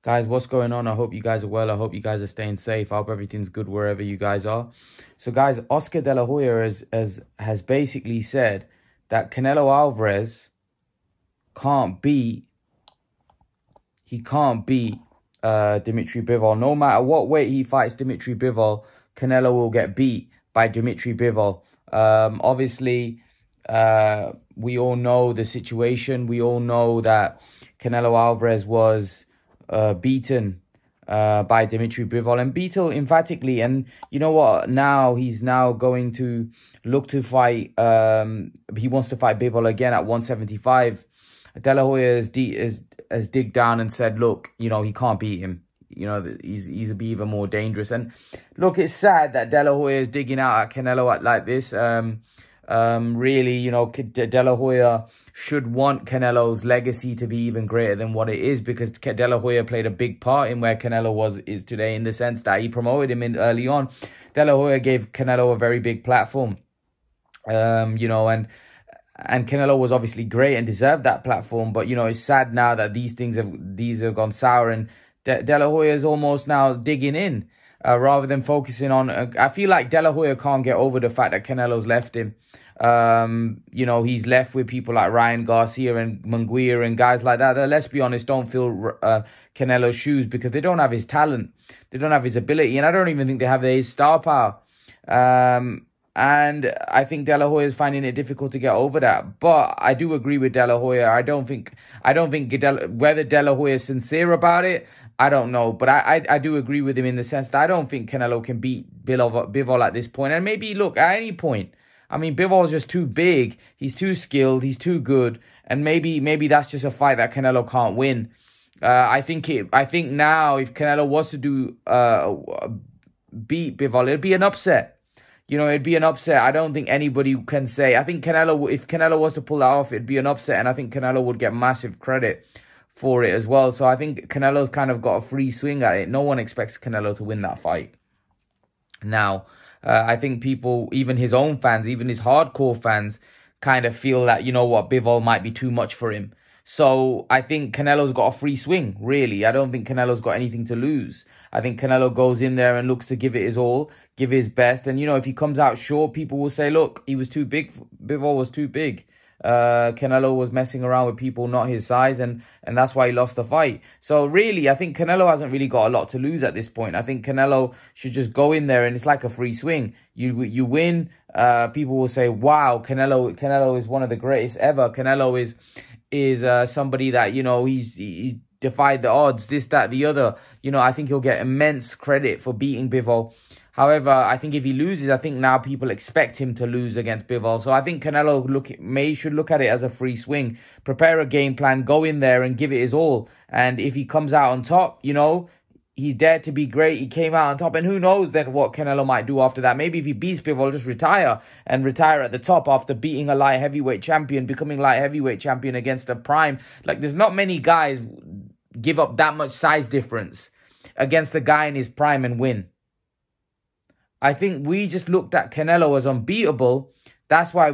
Guys, what's going on? I hope you guys are well. I hope you guys are staying safe. I hope everything's good wherever you guys are. So, guys, Oscar De La Hoya has basically said that Canelo Alvarez can't beat Dmitry Bivol. No matter what weight he fights Dmitry Bivol, Canelo will get beat by Dmitry Bivol. Obviously, we all know the situation. We all know that Canelo Alvarez was beaten by Dmitry Bivol and beat him emphatically. And you know what? Now he's going to look to fight. He wants to fight Bivol again at 175. De La Hoya has digged down and said, look, you know, he can't beat him. You know, he's a bit even more dangerous. And look, it's sad that De La Hoya is digging out at Canelo like this. Really, you know, De La Hoya should want Canelo's legacy to be even greater than what it is, because De La Hoya played a big part in where Canelo is today, in the sense that he promoted him in early on. De La Hoya gave Canelo a very big platform, you know, and Canelo was obviously great and deserved that platform. But, you know, it's sad now that these have gone sour, and De La Hoya is almost now digging in rather than focusing on... I feel like De La Hoya can't get over the fact that Canelo's left him. You know, he's left with people like Ryan Garcia and Munguia and guys like that let's be honest, don't fill Canelo's shoes, because they don't have his talent. They don't have his ability. And I don't even think they have his star power. And I think De La Hoya is finding it difficult to get over that. But I do agree with De La Hoya. I don't think whether De La Hoya is sincere about it, I don't know. But I do agree with him in the sense that I don't think Canelo can beat Bivol at this point. And maybe, look, at any point. I mean, Bivol's just too big. He's too skilled. He's too good. And maybe that's just a fight that Canelo can't win. I think now if Canelo was to beat Bivol, it'd be an upset. You know, it'd be an upset. I don't think anybody can say. I think if Canelo was to pull that off, it'd be an upset. And I think Canelo would get massive credit for it as well. So I think Canelo's kind of got a free swing at it. No one expects Canelo to win that fight. Now, I think people, even his own fans, even his hardcore fans, kind of feel that, you know what, Bivol might be too much for him. So I think Canelo's got a free swing, really. I don't think Canelo's got anything to lose. I think Canelo goes in there and looks to give it his all, give his best. And, you know, if he comes out short, people will say, look, he was too big. Bivol was too big. Canelo was messing around with people not his size, and that's why he lost the fight. So really, I think Canelo hasn't really got a lot to lose at this point. I think Canelo should just go in there and it's like a free swing. You win, people will say, wow, Canelo is one of the greatest ever. Canelo is somebody that, you know, he's defied the odds, this, that, the other. You know, I think he'll get immense credit for beating Bivol. However, I think if he loses, I think now people expect him to lose against Bivol. So I think Canelo should look at it as a free swing. Prepare a game plan, go in there and give it his all. And if he comes out on top, you know, he's dared to be great. He came out on top. And who knows then what Canelo might do after that. Maybe if he beats Bivol, just retire at the top after beating a light heavyweight champion, becoming light heavyweight champion against a prime. Like, there's not many guys give up that much size difference against a guy in his prime and win. I think we just looked at Canelo as unbeatable. That's why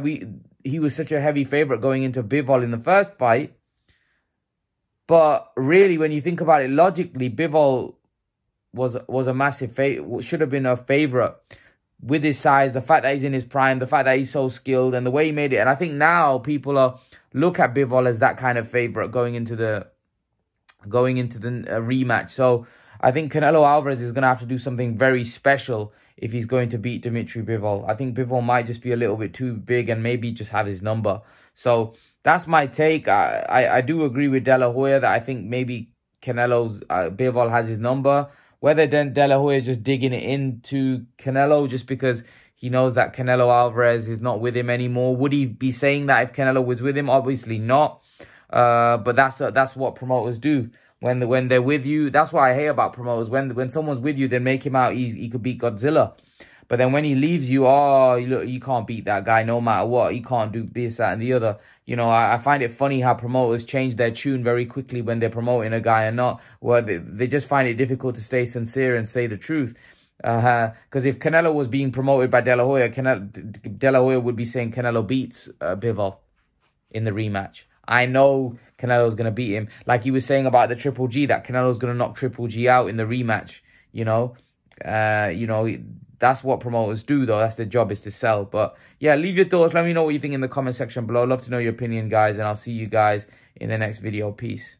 he was such a heavy favorite going into Bivol in the first fight. But really, when you think about it logically, Bivol was a massive favorite, should have been a favorite with his size, the fact that he's in his prime, the fact that he's so skilled, and the way he made it. And I think now people look at Bivol as that kind of favorite going into the rematch. So I think Canelo Alvarez is going to have to do something very special if he's going to beat Dmitry Bivol. I think Bivol might just be a little bit too big and maybe just have his number. So that's my take. I do agree with De La Hoya that I think maybe Bivol has his number. Whether De La Hoya is just digging it into Canelo just because he knows that Canelo Alvarez is not with him anymore. Would he be saying that if Canelo was with him? Obviously not. But that's what promoters do. When they're with you, that's what I hate about promoters. When someone's with you, they make him out he could beat Godzilla. But then when he leaves you, oh, you can't beat that guy no matter what. He can't do this, that, and the other. You know, I find it funny how promoters change their tune very quickly when they're promoting a guy and not. Well, they just find it difficult to stay sincere and say the truth. Because if Canelo was being promoted by De La Hoya, De La Hoya would be saying Canelo beats Bivol in the rematch. I know Canelo's going to beat him. Like he was saying about the Triple G, that Canelo's going to knock Triple G out in the rematch, you know. That's what promoters do, though. That's their job, is to sell. But yeah, leave your thoughts. Let me know what you think in the comment section below. I'd love to know your opinion, guys. And I'll see you guys in the next video. Peace.